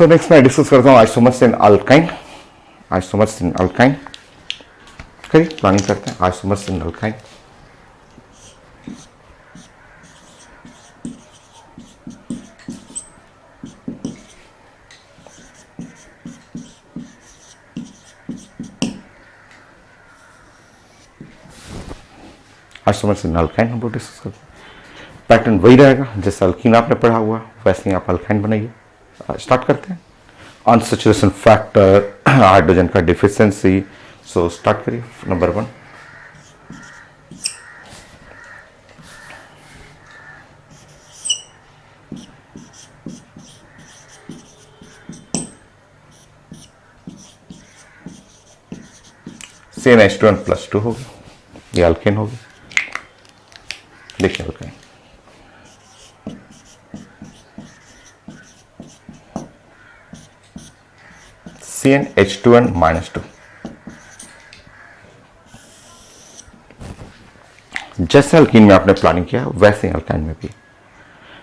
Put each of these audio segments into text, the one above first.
So next मैं discuss करता हूँ आइसोमर्स इन अल्काइन। आइसोमर्स इन अल्काइन करिए, प्लानिंग करते हैं आइसोमर्स इन अल्काइन। आइसोमर्स इन अल्काइन हम लोग डिस्कस करते हैं। पैटर्न वही रहेगा जैसे अल्कीन आपने पढ़ा हुआ, वैसे ही आप अल्काइन बनाइए। स्टार्ट करते हैं। अनसैचुरेशन फैक्टर, हाइड्रोजन का डिफिशिएंसी। सो स्टार्ट करिए। नंबर 1, CnH2n+2 होगी, ये अल्केन होगी। देखिए अल्काइन CnH2n-2। जैसे अल्कीन में आपने प्लानिंग किया वैसे ही अल्काइन में भी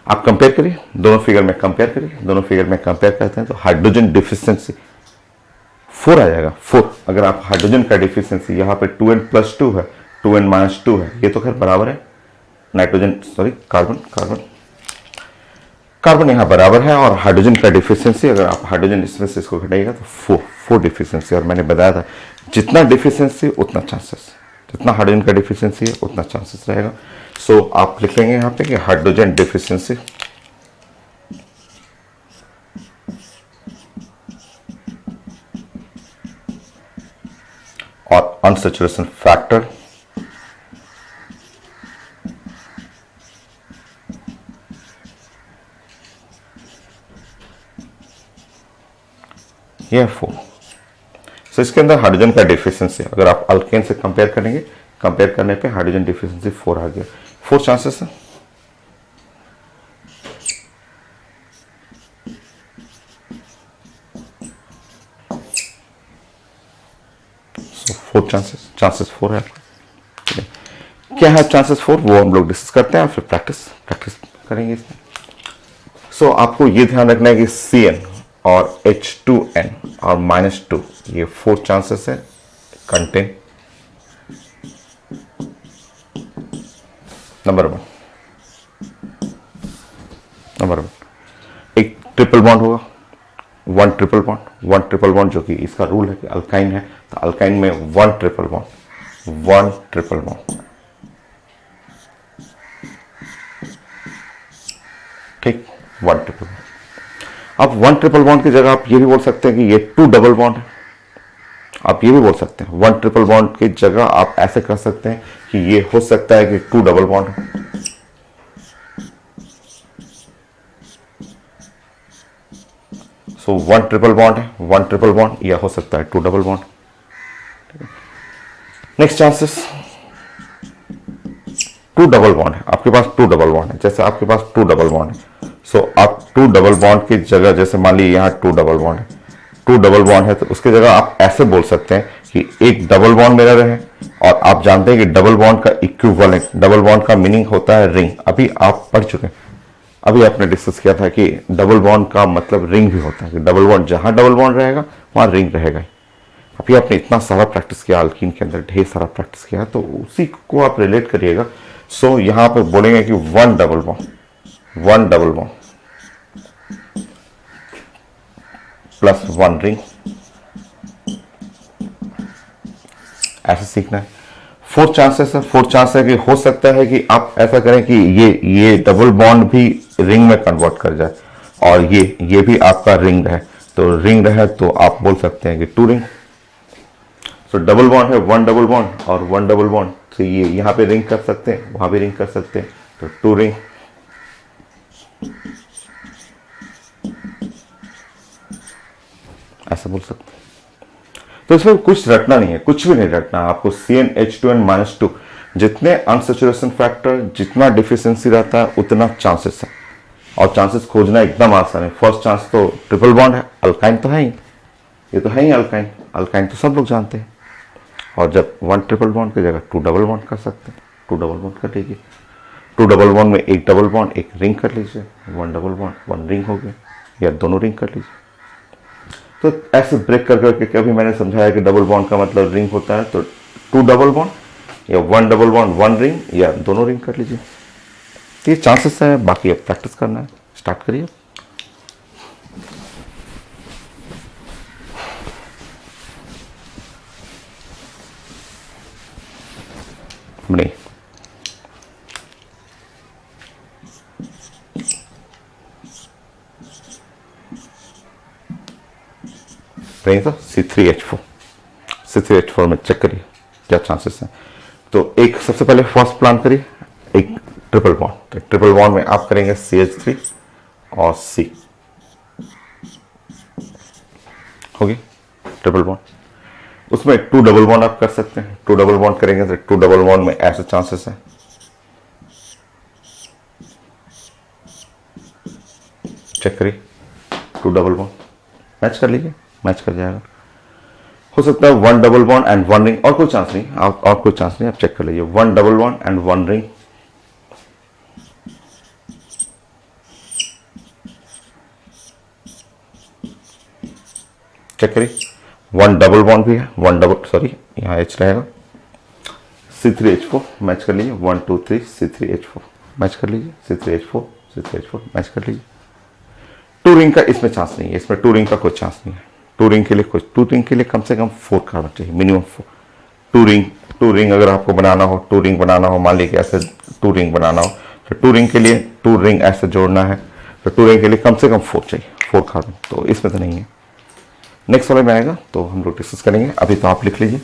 आप कंपेयर करिए, दोनों फिगर में कंपेयर करिए। दोनों फिगर में कंपेयर करते हैं तो हाइड्रोजन डिफिशिएंसी 4 आ जाएगा। 4 अगर आप हाइड्रोजन का डिफिशिएंसी यहाँ पे 2n+2 है, 2n-2 है, ये तो खैर बराबर है। नाइट्रोजन सॉरी कार्बन यहाँ बराबर है, और हाइड्रोजन का डिफिशिएंसी अगर आप हाइड्रोजन इसमें से इसको घटाइएगा तो 4 डिफिशिएंसी। और मैंने बताया था जितना डिफिशिएंसी उतना चांसेस, जितना हाइड्रोजन का डिफिशिएंसी है उतना चांसेस रहेगा। सो आप लिख लेंगे यहाँ पे कि हाइड्रोजन डिफिशिएंसी और अनसैचुरेशन फैक्टर ये 4। सो इसके अंदर हाइड्रोजन का डिफिशिएंसी अगर आप अल्केन से कंपेयर करेंगे, कंपेयर करने पे हाइड्रोजन डिफिशिएंसी 4 आ गया। 4 चांसेस है। सो 4 चांसेस 4 है आपका। क्या है चांसेस 4 वो हम लोग डिस्कस करते हैं, फिर प्रैक्टिस करेंगे इसमें। सो आपको ये ध्यान रखना है कि Cn और H2n और -2 ये 4 चांसेस है कंटेन। नंबर 1 एक ट्रिपल बॉन्ड होगा, 1 ट्रिपल बॉन्ड जो कि इसका रूल है कि अल्काइन है तो अल्काइन में 1 ट्रिपल बॉन्ड। ठीक, 1 ट्रिपल बॉन्ड। अब 1 ट्रिपल बॉन्ड की जगह आप ये भी बोल सकते हैं कि ये 2 डबल बॉन्ड है। आप ये भी बोल सकते हैं 1 ट्रिपल बॉन्ड की जगह आप ऐसे कर सकते हैं कि ये हो सकता है कि 2 डबल बॉन्ड है। सो 1 ट्रिपल बॉन्ड है, 1 ट्रिपल बॉन्ड, या हो सकता है 2 double bond. Next chances 2 double bond है, आपके पास 2 डबल बॉन्ड है। जैसे आपके पास 2 डबल बॉन्ड है, सो आप 2 डबल बॉन्ड की जगह, जैसे मान लीजिए यहाँ 2 डबल बॉन्ड है, 2 डबल बॉन्ड है तो उसकी जगह आप ऐसे बोल सकते हैं कि एक डबल बॉन्ड मेरा रहे। और आप जानते हैं कि डबल बॉन्ड का इक्विवेलेंट, डबल बॉन्ड का मीनिंग होता है रिंग। अभी आप पढ़ चुके हैं, अभी आपने डिस्कस किया था कि डबल बॉन्ड का मतलब रिंग भी होता है, कि डबल बॉन्ड जहां डबल बॉन्ड रहेगा वहां रिंग रहेगा। अभी आपने इतना सारा प्रैक्टिस किया, अल्कीन के अंदर ढेर सारा प्रैक्टिस किया, तो उसी को आप रिलेट करिएगा। सो यहां पर बोलेंगे कि 1 डबल बॉन्ड प्लस 1 रिंग, ऐसे सीखना है। 4 चांसेस है, 4 चांस है कि हो सकता है कि आप ऐसा करें कि ये डबल बॉन्ड भी रिंग में कन्वर्ट कर जाए, और ये भी आपका रिंग है। तो रिंग रहे तो आप बोल सकते हैं कि 2 रिंग। सो डबल बॉन्ड है, 1 डबल बॉन्ड और 1 डबल बॉन्ड, तो ये यहां पे रिंग कर सकते हैं, वहां भी रिंग कर सकते हैं, तो 2 रिंग। ऐसा बोल सकते हैं। तो इसमें कुछ रटना नहीं है, कुछ भी नहीं रटना। आपको CnH2n-2 जितने अनसैचुरेशन फैक्टर, जितना डिफिशिएंसी रहता है उतना चांसेस है, और चांसेस खोजना एकदम आसान है। फर्स्ट चांस तो ट्रिपल बॉन्ड है, अल्काइन तो है ही, ये तो है ही अल्काइन तो सब लोग जानते हैं। और जब 1 ट्रिपल बॉन्ड की जगह 2 डबल बॉन्ड कर सकते हैं, 2 डबल बॉन्ड कर लीजिए। 2 डबल बॉन्ड में एक डबल बॉन्ड, एक रिंग कर लीजिए, 1 डबल बॉन्ड 1 रिंग हो गया, या दोनों रिंग कर लीजिए। तो ऐसे ब्रेक कर करके कभी मैंने समझाया कि डबल बॉन्ड का मतलब रिंग होता है, तो 2 डबल बॉन्ड या 1 डबल बॉन्ड 1 रिंग या दोनों रिंग कर लीजिए। तो ये चांसेस है, बाकी अब प्रैक्टिस करना है। स्टार्ट करिए। नहीं, नहीं तो C3H4, C3H4 में चेक करिए क्या चांसेस हैं। तो एक सबसे पहले फर्स्ट प्लान करिए, एक ट्रिपल बॉन्ड। तो ट्रिपल बॉन्ड में आप करेंगे CH3 और C, होगी ट्रिपल बॉन्ड। उसमें 2 डबल बॉन्ड आप कर सकते हैं। 2 डबल बॉन्ड करेंगे तो 2 डबल बॉन्ड में ऐसे चांसेस हैं, चेक करिए 2 डबल बॉन्ड, मैच कर लीजिए, मैच कर जाएगा। हो सकता है 1 डबल बॉन्ड एंड 1 रिंग, और कोई चांस नहीं, आप और कोई चांस नहीं, आप चेक कर लीजिए 1 double bond and 1 ring, check करिए 1 डबल बॉन्ड भी है, 1 डबल, सॉरी यहाँ H रहेगा, C3H4 मैच कर लीजिए, 1 2 3 C3H4 मैच कर लीजिए, C3H4 C3H4 मैच कर लीजिए। 2 रिंग का इसमें चांस नहीं है, इसमें 2 रिंग का कोई चांस नहीं है। 2 रिंग के लिए कुछ, 2 रिंग के लिए कम से कम 4 कार्बन चाहिए, मिनिमम 4। 2 रिंग अगर आपको बनाना हो, 2 रिंग बनाना हो, मान लीजिए ऐसे 2 रिंग बनाना हो, तो 2 रिंग के लिए 2 रिंग ऐसे जोड़ना है, तो 2 रिंग के लिए कम से कम 4 चाहिए, 4 कार्बन। तो इसमें तो नहीं है। नेक्स्ट वाले में आएगा तो हम लोग डिस्कस करेंगे, अभी तो आप लिख लीजिए।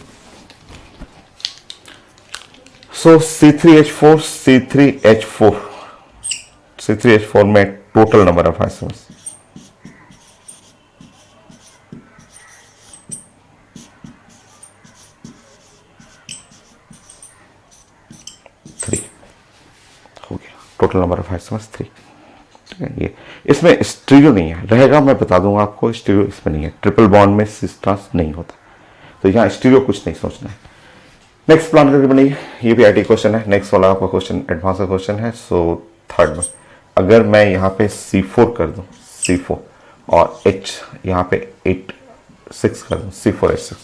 सो C3H4 C3H4 C3H4 में टोटल नंबर ऑफ आइसोमर्स 3 हो गया, टोटल नंबर ऑफ आइसोमर्स 3। ठीक है, ये इसमें स्टीरियो नहीं है, रहेगा मैं बता दूंगा आपको, स्टीरियो इसमें नहीं है। ट्रिपल बॉन्ड में सिस ट्रांस नहीं होता, तो यहाँ स्टीरियो कुछ नहीं सोचना है। नेक्स्ट प्लान करके बनाइए, ये भी आईटी क्वेश्चन है। नेक्स्ट वाला आपका क्वेश्चन एडवांस का क्वेश्चन है। सो थर्ड में अगर मैं यहाँ पे C4 कर दूं, C4 और H यहाँ पे 8 6 कर दूं, C4H6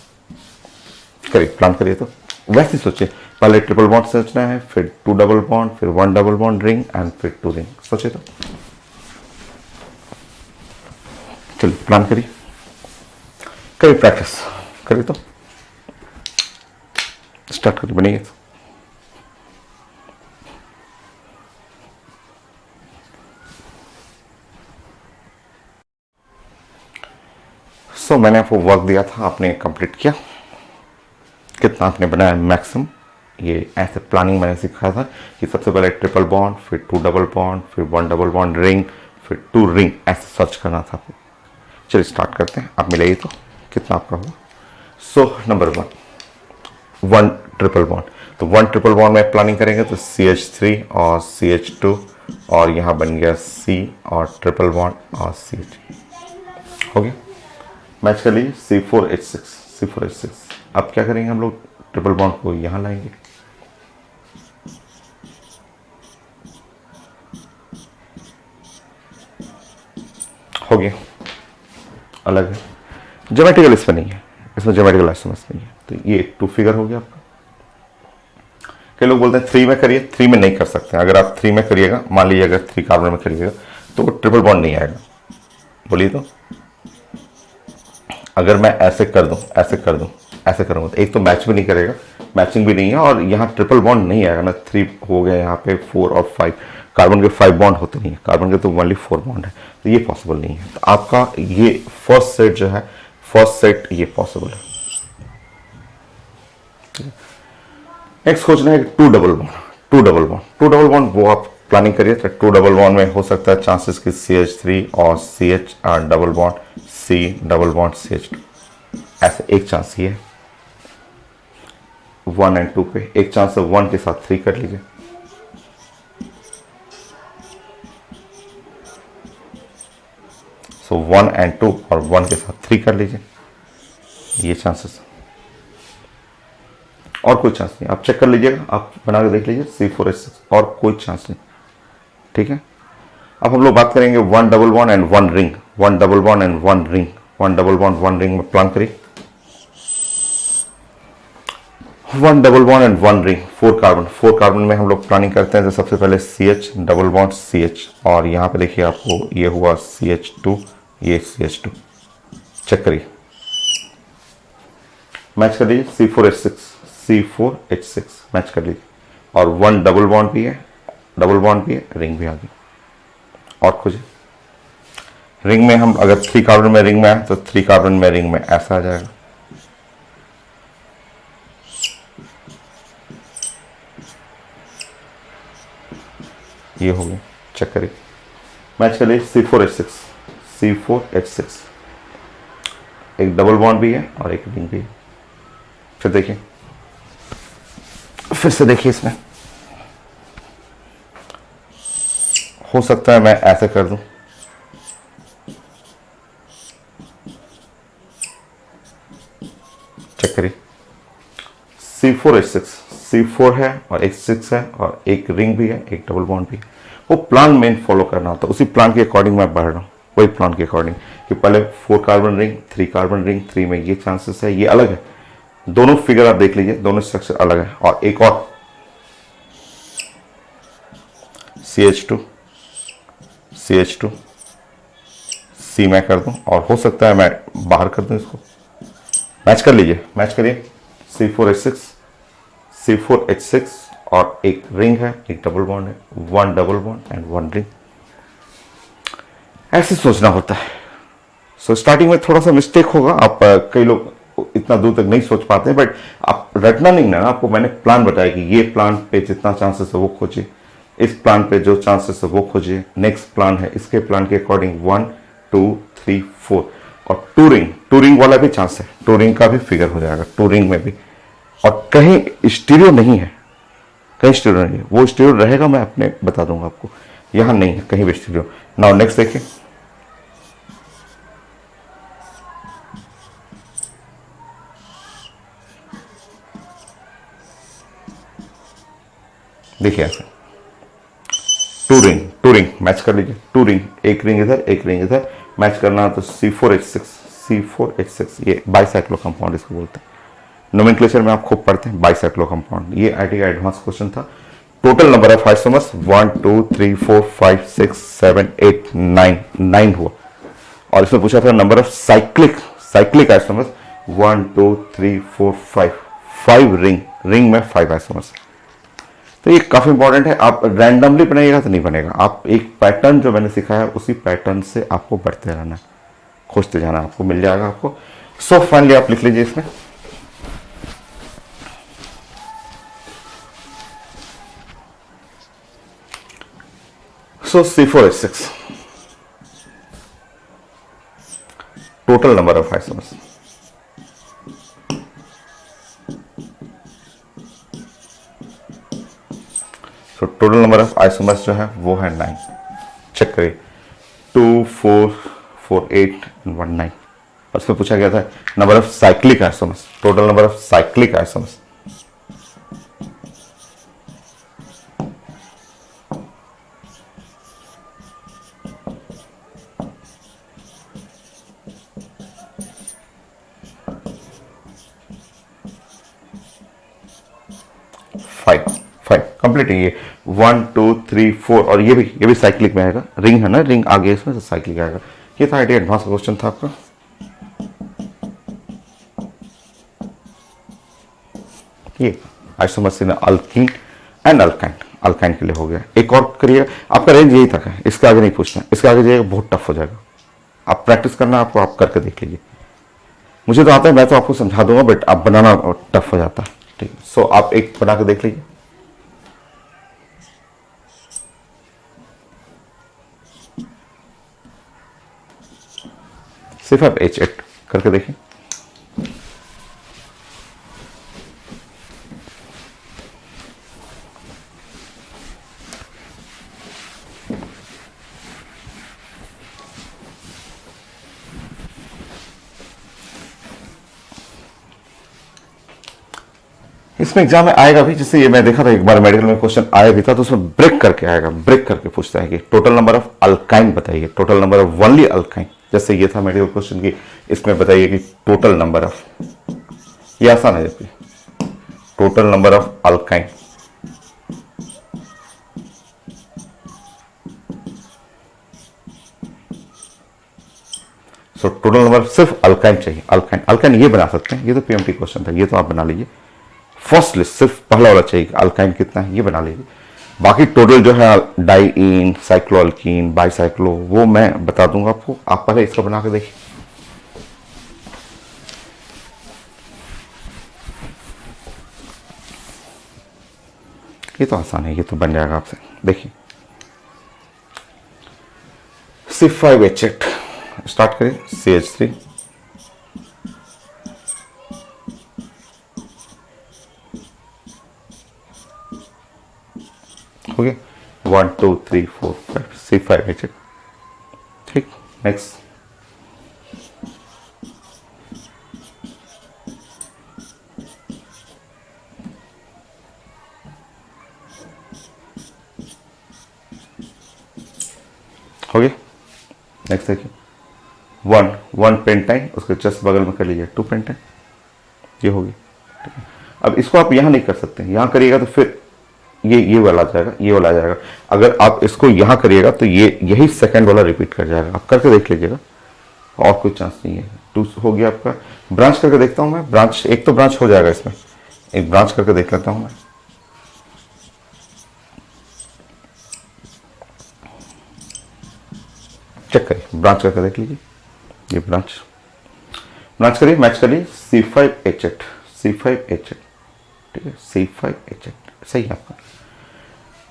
करिए, प्लान करिए। तो वैसे सोचिए, पहले ट्रिपल बॉन्ड सोचना है, फिर 2 डबल बॉन्ड, फिर 1 डबल बॉन्ड रिंग एंड फिर 2 रिंग, सोचे तो चलिए प्लान करिए, करिए प्रैक्टिस करिए। तो स्टार्ट करिए, बनिए। सो मैंने आपको वर्क दिया था, आपने कंप्लीट किया। कितना आपने बनाया मैक्सिमम, ये ऐसे प्लानिंग मैंने सिखाया था कि सबसे पहले ट्रिपल बॉन्ड, फिर 2 डबल बॉन्ड, फिर 1 डबल बॉन्ड रिंग, फिर 2 रिंग, ऐसे सर्च करना था आपको। चलिए स्टार्ट करते हैं, आप मिलाइए तो कितना आपका होगा। सो नंबर 1 ट्रिपल बॉन्ड, तो 1 ट्रिपल बॉन्ड में प्लानिंग करेंगे तो CH3 और CH2 और यहाँ बन गया C और ट्रिपल बॉन्ड और CH हो गया, मैच कर लीजिए C4H6। अब क्या करेंगे हम लोग, ट्रिपल बॉन्ड को यहाँ लाएंगे, हो गया, अलग है। ज्योमेट्रिकल इसमें नहीं है, इसमें ज्योमेट्रिकल आइसोमर्स नहीं है, तो ये 2 फिगर हो गया आपका। कई लोग बोलते हैं 3 में करिए, 3 में नहीं कर सकते। अगर आप 3 में करिएगा, मान लीजिए अगर 3 कार्बन में करिएगा तो वो ट्रिपल बॉन्ड नहीं आएगा। बोलिए तो अगर मैं ऐसे कर दूं, ऐसे कर दूं, ऐसे करूंगा तो एक तो मैच भी नहीं करेगा, मैचिंग भी नहीं है, और यहाँ ट्रिपल बॉन्ड नहीं आएगा ना। 3 हो गया, यहाँ पे 4 और 5, कार्बन के 5 बॉन्ड होते नहीं है, कार्बन के तो ओनली 4 बॉन्ड है, तो ये पॉसिबल नहीं है। तो आपका ये फर्स्ट सेट जो है, फर्स्ट सेट ये पॉसिबल है। नेक्स्ट खोजना है 2 double bond. 2 double bond, 2 double bond वो आप प्लानिंग करिए। तो 2 डबल बॉन्ड में हो सकता है चांसेस कि CH3 और CH double bond C double bond CH2, ऐसे एक चांस ही है। 1 एंड 2 पे एक चांस है, 1 के साथ 3 कर लीजिए, सो 1 एंड 2 और 1 के साथ 3 कर लीजिए, ये चांसेस। और कोई चांस नहीं, आप चेक कर लीजिएगा, आप बना के देख लीजिए C4H6, और कोई चांस नहीं। ठीक है, अब हम लोग बात करेंगे 1 double bond and 1 ring, 1 double bond and 1 ring, 1 double bond 1 ring में प्लान करिए, 1 double bond and 1 ring, 4 carbon. 4 carbon में हम लोग प्लानिंग करते हैं तो सबसे पहले CH डबल बॉन्ड CH, और यहाँ पे देखिए आपको ये हुआ CH2, ये CH2। चेक करिए, मैच कर लीजिए, C4H6, C4H6 मैच कर लीजिए, और 1 डबल बॉन्ड भी है, डबल बॉन्ड भी है, रिंग भी आ गई। और खोजिए, रिंग में हम अगर 3 कार्बन में रिंग में आए तो 3 कार्बन में रिंग में ऐसा आ जाएगा। ये हो गया, चेक करिए, मैच कर लीजिए, C4H6, C4H6, एक डबल बॉन्ड भी है और एक रिंग भी है। फिर देखिए, फिर से देखिए, इसमें हो सकता है मैं ऐसे कर दूं, चेक करिए, C4H6, C4 है और H6 है और एक रिंग भी है, एक डबल बॉन्ड भी है। वो प्लान मेन फॉलो करना होता है, उसी प्लान के अकॉर्डिंग मैं बढ़ रहा हूँ, वही प्लान के अकॉर्डिंग कि पहले 4 कार्बन रिंग, 3 कार्बन रिंग, 3 में ये चांसेस है, ये अलग है। दोनों फिगर आप देख लीजिए, दोनों स्ट्रक्चर अलग है। और एक और CH2, CH2, C मैं कर दूं, और हो सकता है मैं बाहर कर दूं इसको। मैच कर लीजिए, मैच करिए, C4H6, C4H6 और एक रिंग है, एक डबल बॉन्ड है, 1 डबल बॉन्ड एंड 1 रिंग। ऐसे सोचना होता है। सो स्टार्टिंग में थोड़ा सा मिस्टेक होगा, आप कई लोग इतना दूर तक नहीं सोच पाते, बट आप रटना नहीं ना, आपको मैंने प्लान बताया कि ये प्लान पे जितना चांसेस है वो खोजिए, इस प्लान पे जो चांसेस है वो खोजिए, नेक्स्ट प्लान है इसके प्लान के अकॉर्डिंग 1 2 3 4, और टूरिंग वाला भी चांस है, टूरिंग का भी फिगर हो जाएगा, टूरिंग में भी। और कहीं स्टीरियो नहीं है, कहीं स्टीरियो नहीं है, वो स्टीरियो रहेगा मैं अपने बता दूंगा आपको, यहां नहीं है कहीं भी स्टीरियो। नाउ नेक्स्ट देखिए, देखिए ऐसे टूरिंग मैच कर लीजिए, टूरिंग, एक रिंग इधर एक रिंग इधर, मैच करना है तो C4H6, ये बाइसाइक्लो कंपाउंड इसको बोलते हैं, नोमेनक्लेचर में आप खूब पढ़ते हैं बाइसाइक्लो कंपाउंड। ये आईटी का एडवांस क्वेश्चन था। टोटल नंबर ऑफ आइसोमर्स 1 2 3 4 5 6 7 8 9 हुआ, और इसमें पूछा था number of cyclic isomers 1 2 3 4 5 ring में 5 आइसोमर्स। तो ये काफी इंपॉर्टेंट है, आप रैंडमली बनाइएगा तो नहीं बनेगा, आप एक पैटर्न जो मैंने सिखाया उसी पैटर्न से आपको बढ़ते रहना है, खोजते जाना, आपको मिल जाएगा आपको। सो फाइनली आप लिख लीजिए इसमें, सो C4H6 total number of isomers, तो टोटल नंबर ऑफ आइसोमर्स जो है वो है 9। चेक करिए, 2 4 4 8 एंड 1 9। और इसमें पूछा गया था number of cyclic isomers, total number of cyclic isomers, five complete है। ये 1 2 3 4, और ये भी साइक्लिक में आएगा, रिंग है ना, रिंग आगे इसमें तो साइक्लिक आएगा। ये था आईटी एडवांस क्वेश्चन था आपका। ये isomers in alkyne and alkyne के लिए हो गया। एक और करिएगा, आपका रेंज यही तक है, इसके आगे नहीं पूछना, इसके आगे जाएगा बहुत टफ हो जाएगा। आप प्रैक्टिस करना, आपको आप करके देख लीजिए। मुझे तो आता है, मैं तो आपको समझा दूंगा, बट आप बनाना टफ हो जाता है। ठीक है, सो आप एक बना के देख लीजिए। सिर्फ आप H8 करके देखिए। इसमें एग्जाम में आएगा भी, जैसे ये मैं देखा था एक बार मेडिकल में क्वेश्चन आया भी था, तो उसमें ब्रेक करके आएगा, ब्रेक करके पूछता है कि टोटल नंबर ऑफ अल्काइन बताइए, total number of only alkyne, जैसे ये था मेडिकल क्वेश्चन की, इसमें बताइए कि टोटल नंबर ऑफ, ये आसान है, जबकि total number of alkyne, so total number सिर्फ अल्काइन चाहिए, अल्काइन, अल्काइन ये बना सकते हैं, ये तो पीएमटी क्वेश्चन था, ये तो आप बना लीजिए। फर्स्ट लिस्ट सिर्फ पहला वाला चाहिए, अल्काइन कितना है ये बना लीजिए। बाकी टोटल जो है डाइईन, साइक्लोअल्कीन, बाईसाइक्लो, वो मैं बता दूंगा आपको, आप पहले इसको बना के देखिए। ये तो आसान है, ये तो बन जाएगा आपसे, देखिए। C5H8 स्टार्ट करिए, CH3, हो गया 1 2 3 4 5 C5H8, ठीक। नेक्स्ट हो गया। नेक्स्ट देखिए 1 पेंटाइन, उसके जस्ट बगल में कर लीजिए 2 पेंटाइन, ये होगी, ठीक है। अब इसको आप यहां नहीं कर सकते, यहां करिएगा तो फिर ये वाला आ जाएगा, ये वाला आ जाएगा। अगर आप इसको यहां करिएगा तो ये यही सेकंड वाला रिपीट कर जाएगा, आप करके देख लीजिएगा, और कोई चांस नहीं है। 2 हो गया आपका। ब्रांच करके देखता हूं मैं, ब्रांच एक तो ब्रांच हो जाएगा इसमें, एक ब्रांच करके देख लेता हूं मैं। चेक करिए, ब्रांच करके देख लीजिए, ये ब्रांच करिए, मैच करिए, C5H8, C5H8, ठीक है, C5H8 सही है आपका।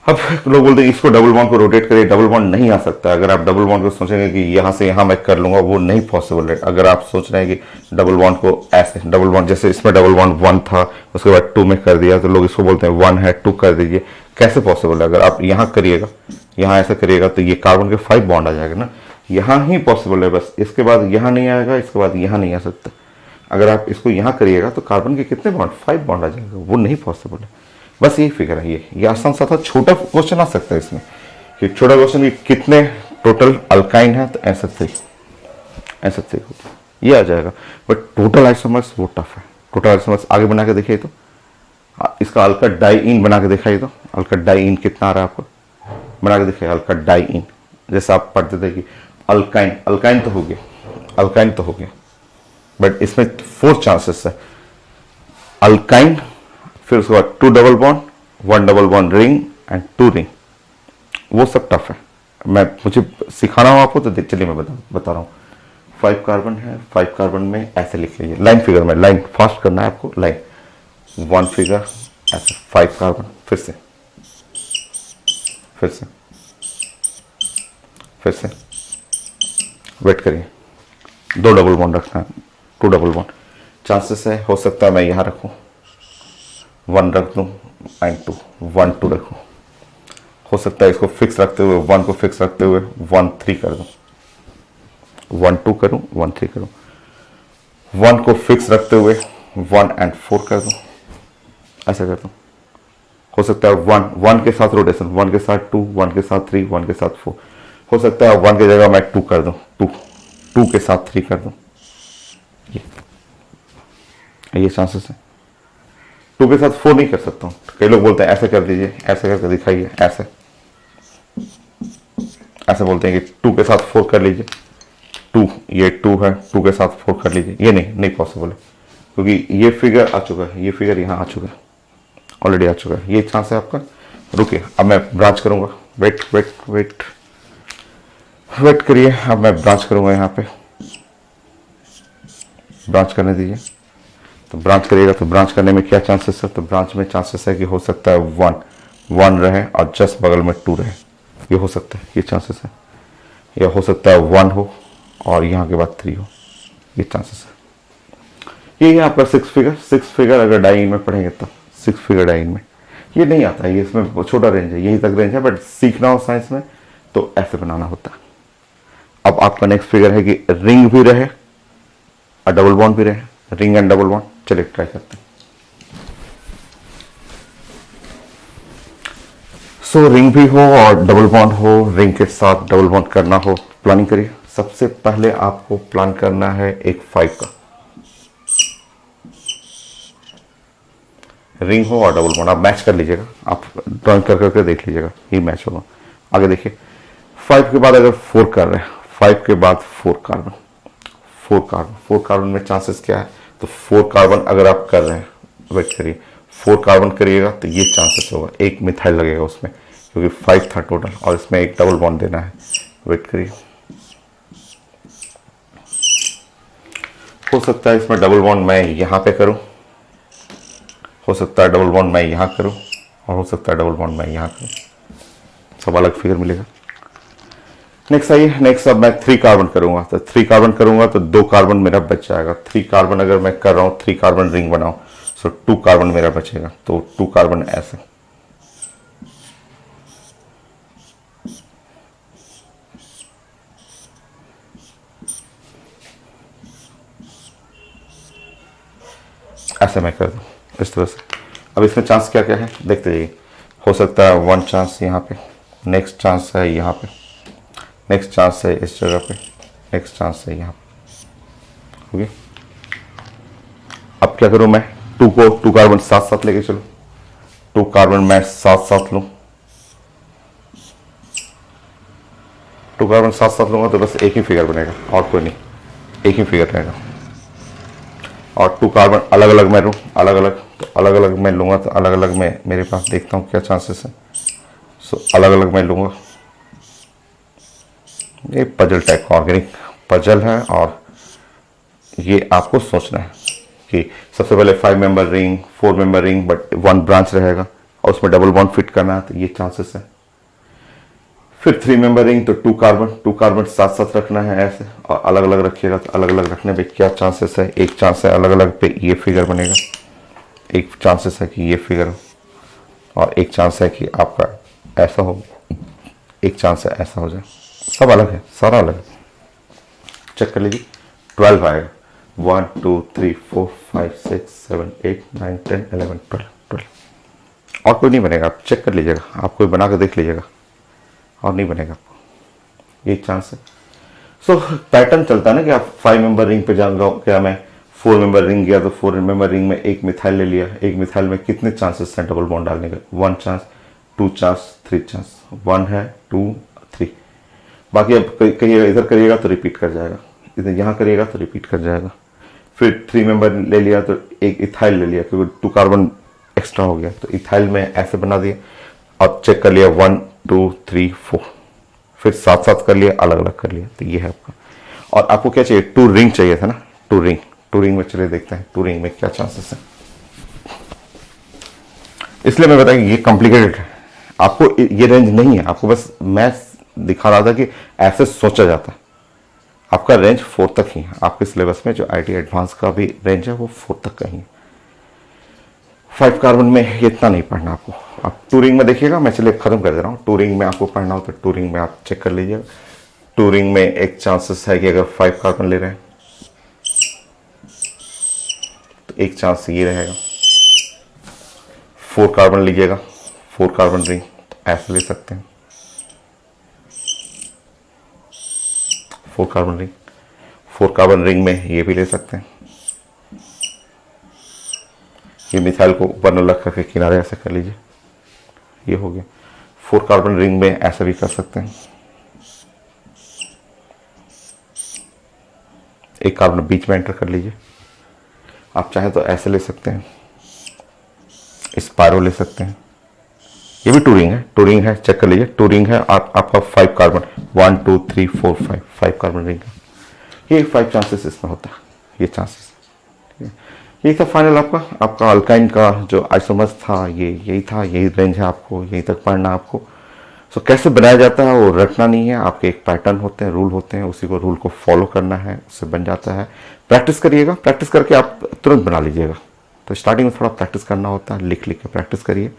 अब लोग बोलते हैं इसको डबल बॉन्ड को रोटेट करिए, डबल बॉन्ड नहीं आ सकता। अगर आप डबल बॉन्ड को सोचेंगे कि यहां से यहां मैं कर लूंगा, वो नहीं पॉसिबल है। अगर आप सोच रहे हैं कि डबल बॉन्ड को ऐसे, डबल बॉन्ड जैसे इसमें डबल बॉन्ड 1 था, उसके बाद 2 में कर दिया, तो लोग इसको बोलते हैं 1 है 2 कर दीजिए, कैसे पॉसिबल है? अगर आप यहां करिएगा, यहां ऐसा करिएगा तो ये कार्बन के 5 बॉन्ड आ जाएगा ना, यहां ही पॉसिबल है बस, इसके बाद यहां नहीं आएगा, इसके बाद यहां नहीं आ सकता। अगर आप इसको यहां करिएगा तो कार्बन के कितने बॉन्ड, 5 बॉन्ड आ जाएगा, वो नहीं पॉसिबल है। बस यही फिगर है, ये आसान सा था। छोटा क्वेश्चन आ सकता है इसमें कि छोटा क्वेश्चन कि कितने टोटल अल्काइन है, तो ऐसा थ्री ये आ जाएगा। बट टोटल आइसोमर्स वो टफ है। टोटल आइसोमर्स आगे बना के देखिए तो, इसका अल्का डाइईन बना के दिखाइए तो, अल्का डाइईन कितना आ रहा है आपको, बना के दिखाइए अल्का डाइईन। जैसे आप पढ़ते थे कि अल्काइन तो हो गया, बट इसमें 4 चांसेस है। अल्काइन, फिर उसके बाद 2 double bond, 1 double bond ring and 2 ring, वो सब टफ है। मुझे सिखाना हो आपको तो चलिए मैं बता रहा हूँ। 5 कार्बन है, 5 कार्बन में ऐसे लिख लीजिए, लाइन फिगर में, लाइन फास्ट करना है आपको, लाइन 1 फिगर ऐसे 5 कार्बन, फिर से वेट करिए, 2 डबल बॉन्ड रखना है, 2 डबल बॉन्ड। चांसेस है, हो सकता है मैं यहाँ रखूँ 1 रख दूँ एंड 2, 1 2 रखूँ। हो सकता है इसको फिक्स रखते हुए, 1 को फिक्स रखते हुए 1 3 कर दूँ, 1 2 करूँ, 1 3 करूँ। 1 को फिक्स रखते हुए 1 एंड 4 कर दूँ, ऐसा कर दूँ। हो सकता है 1 के साथ रोटेशन, 1 के साथ 2, 1 के साथ 3, 1 के साथ 4। हो सकता है 1 की जगह मैं 2 कर दूँ, 2 के साथ 3 कर दूँ, ये चांसेस है। 2 के साथ 4 नहीं कर सकता हूँ। कई लोग बोलते हैं ऐसे कर दीजिए, ऐसे करके दिखाइए, ऐसे बोलते हैं कि 2 के साथ 4 कर लीजिए, 2 ये 2 है, 2 के साथ 4 कर लीजिए, ये नहीं पॉसिबल है, क्योंकि ये फिगर आ चुका है, ये फिगर यहाँ आ चुका है, ऑलरेडी आ चुका है। ये चांस है आपका। रुकिए, अब मैं ब्रांच करूंगा, वेट करिए, अब मैं ब्रांच करूंगा, यहाँ पे ब्रांच करने दीजिए। तो ब्रांच करिएगा तो ब्रांच करने में क्या चांसेस है, तो ब्रांच में चांसेस है कि हो सकता है 1 रहे और जस्ट बगल में 2 रहे, ये हो सकता है, ये चांसेस है। या हो सकता है 1 हो और यहाँ के बाद 3 हो, ये चांसेस है। ये आपका 6 फिगर अगर डाइईन में पढ़ेंगे तो 6 फिगर डाइईन में ये नहीं आता है, ये इसमें छोटा रेंज है, यहीं तक रेंज है, बट सीखना हो साइंस में तो ऐसे बनाना होता है। अब आपका नेक्स्ट फिगर है कि रिंग भी रहे और डबल बॉन्ड भी रहे, रिंग एंड डबल बॉन्ड। चलिए ट्राई करते हैं। सो रिंग भी हो और डबल बॉन्ड हो, रिंग के साथ डबल बॉन्ड करना हो, प्लानिंग करिए। सबसे पहले आपको प्लान करना है एक 5 का रिंग हो और डबल बॉन्ड। आप मैच कर लीजिएगा, आप ड्राइंग कर करके देख लीजिएगा, ये मैच होगा। आगे देखिए 5 के बाद अगर 4 कर रहे हैं, 5 के बाद 4 कार्बन, 4 कार्बन में चांसेस क्या है, तो 4 कार्बन अगर आप कर रहे हैं, वेट करिए, 4 कार्बन करिएगा तो ये चांसेस होगा, एक मिथाइल लगेगा उसमें, क्योंकि 5 था टोटल और इसमें एक डबल बॉन्ड देना है। वेट करिए, हो सकता है इसमें डबल बॉन्ड मैं यहाँ पे करूँ, हो सकता है डबल बॉन्ड मैं यहाँ करूँ, और हो सकता है डबल बॉन्ड मैं यहाँ करूँ, सब अलग फिगर मिलेगा। नेक्स्ट आइए, नेक्स्ट अब मैं 3 कार्बन करूंगा, तो 3 कार्बन करूंगा तो 2 कार्बन मेरा बच जाएगा। 3 कार्बन अगर मैं कर रहा हूँ, 3 कार्बन रिंग बनाऊं, सो 2 कार्बन मेरा बचेगा, तो 2 कार्बन ऐसे, ऐसे मैं कर दूं इस तरह से। अब इसमें चांस क्या क्या है देखते जाइए, हो सकता है 1 चांस यहाँ पे, नेक्स्ट चांस है यहाँ पे, नेक्स्ट चांस है इस जगह पे, नेक्स्ट चांस है यहाँ पे। ओके, अब क्या करूं मैं, 2 को 2 कार्बन साथ साथ लेके चलो, 2 कार्बन मैं साथ साथ लूं, 2 कार्बन साथ साथ लूंगा तो बस एक ही फिगर बनेगा और कोई नहीं, एक ही फिगर रहेगा। और 2 कार्बन अलग अलग मैं लूँ, अलग अलग, तो अलग अलग मैं लूँगा तो अलग अलग में मेरे पास देखता हूँ क्या चांसेस है। सो अलग अलग मैं लूँगा, ये पजल टाइप का ऑर्गेनिक पजल है, और ये आपको सोचना है कि सबसे पहले 5 member ring, 4 member ring, but 1 branch रहेगा और उसमें डबल बॉन्ड फिट करना है, तो ये चांसेस है। फिर 3 मेंबर रिंग, तो 2 कार्बन साथ साथ रखना है ऐसे, और अलग अलग रखिएगा तो अलग अलग रखने पे क्या चांसेस है, एक चांस है अलग अलग पे ये फिगर बनेगा, एक चांसेस है कि ये फिगर हो, और एक चांस है कि आपका ऐसा हो, एक चांस है ऐसा हो जाए, सब अलग है, सारा अलग है। चेक कर लीजिए, 12 आएगा, 1 2 3 4 5 6 7 8 9 10 11 12, और कोई नहीं बनेगा, आप चेक कर लीजिएगा, आप कोई बना कर देख लीजिएगा, और नहीं बनेगा आपको, ये चांस है। सो पैटर्न चलता है ना कि आप 5 मेंबर रिंग पे जाऊंगा, क्या मैं 4 मेंबर रिंग गया तो 4 मेंबर रिंग में एक मिथाइल ले लिया, एक मिथाइल में कितने चांसेस हैं डबल बॉन्ड डालने का, 1 चांस, 2 चांस, 3 चांस, 1 है 2 3, बाकी अब कहिएगा इधर करिएगा तो रिपीट कर जाएगा, इधर यहाँ करिएगा तो रिपीट कर जाएगा। फिर 3 मेंबर ले लिया तो एक इथाइल ले लिया, क्योंकि 2 कार्बन एक्स्ट्रा हो गया, तो इथाइल में ऐसे बना दिया, और चेक कर लिया 1 2 3 4, फिर साथ साथ कर लिया, अलग अलग कर लिया, तो ये है आपका। और आपको क्या चाहिए, 2 रिंग चाहिए था ना, 2 रिंग, 2 रिंग में चलिए देखते हैं 2 रिंग में क्या चांसेस है। इसलिए मैं बताया ये कॉम्प्लिकेटेड है, आपको ये रेंज नहीं है, आपको बस मैं दिखा रहा था कि ऐसे सोचा जाता है। आपका रेंज 4 तक ही है, आपके सिलेबस में जो आईटी एडवांस का भी रेंज है वो 4 तक का ही है। 5 कार्बन में इतना नहीं पढ़ना आपको, आप 2 रिंग में देखिएगा, मैं चलिए खत्म कर दे रहा हूँ। 2 रिंग में आपको पढ़ना हो तो 2 रिंग में आप चेक कर लीजिएगा। 2 रिंग में एक चांसेस है कि अगर 5 कार्बन ले रहे हैं तो एक चांस ये रहेगा, 4 कार्बन लीजिएगा, 4 कार्बन रिंग तो ऐसे ले सकते हैं, 4 कार्बन रिंग, 4 कार्बन रिंग में ये भी ले सकते हैं, ये मिथाइल को ऊपर न रख करके किनारे ऐसे कर लीजिए, ये हो गया। 4 कार्बन रिंग में ऐसे भी कर सकते हैं, एक कार्बन बीच में एंटर कर लीजिए, आप चाहे तो ऐसे ले सकते हैं, स्पायरो ले सकते हैं, ये भी 2 रिंग है, 2 रिंग है, चेक कर लीजिए, 2 रिंग है, आपका 5 कार्बन 1 2 3 4 5 कार्बन रिंग है, ये 5 चांसेस इसमें होता है, ये चांसेस। यही था फाइनल आपका अल्काइन का जो आइसोमर्स था, ये यही था, यही रेंज है, आपको यहीं तक पढ़ना आपको। सो कैसे बनाया जाता है वो रटना नहीं है, आपके एक पैटर्न होते हैं, रूल होते हैं, उसी को रूल को फॉलो करना है, उससे बन जाता है। प्रैक्टिस करिएगा, प्रैक्टिस करके आप तुरंत बना लीजिएगा। तो स्टार्टिंग में थोड़ा प्रैक्टिस करना होता है, लिख लिख के प्रैक्टिस करिए,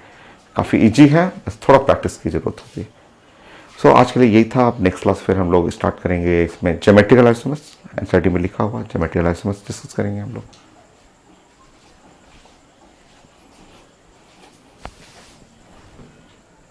काफ़ी ईजी है, बस थोड़ा प्रैक्टिस की ज़रूरत होती है। सो आज के लिए यही था। अब नेक्स्ट क्लास फिर हम लोग स्टार्ट करेंगे, इसमें ज्योमेट्रिकल आइसोमर्स, एनसीईआरटी में लिखा हुआ ज्योमेट्रिकल आइसोमर्स डिस्कस करेंगे हम लोग।